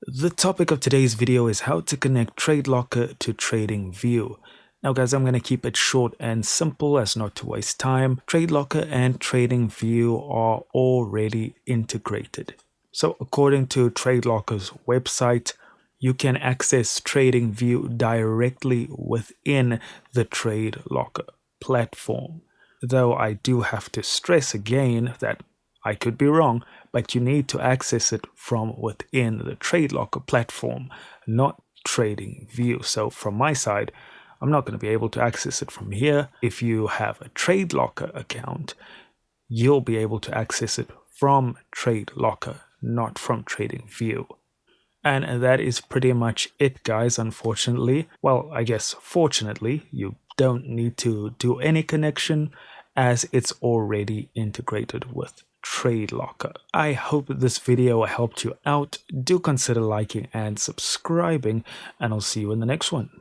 The topic of today's video is how to connect Tradelocker to TradingView. Now guys, I'm going to keep it short and simple as not to waste time. Tradelocker and TradingView are already integrated. So according to Tradelocker's website, you can access TradingView directly within the Tradelocker platform. Though I do have to stress again that I could be wrong, but you need to access it from within the Tradelocker platform, not TradingView. So from my side, I'm not going to be able to access it from here. If you have a Tradelocker account, you'll be able to access it from Tradelocker, not from TradingView. And that is pretty much it, guys, unfortunately. Well, I guess fortunately, you don't need to do any connection as it's already integrated with Tradelocker. I hope this video helped you out. Do consider liking and subscribing, and I'll see you in the next one.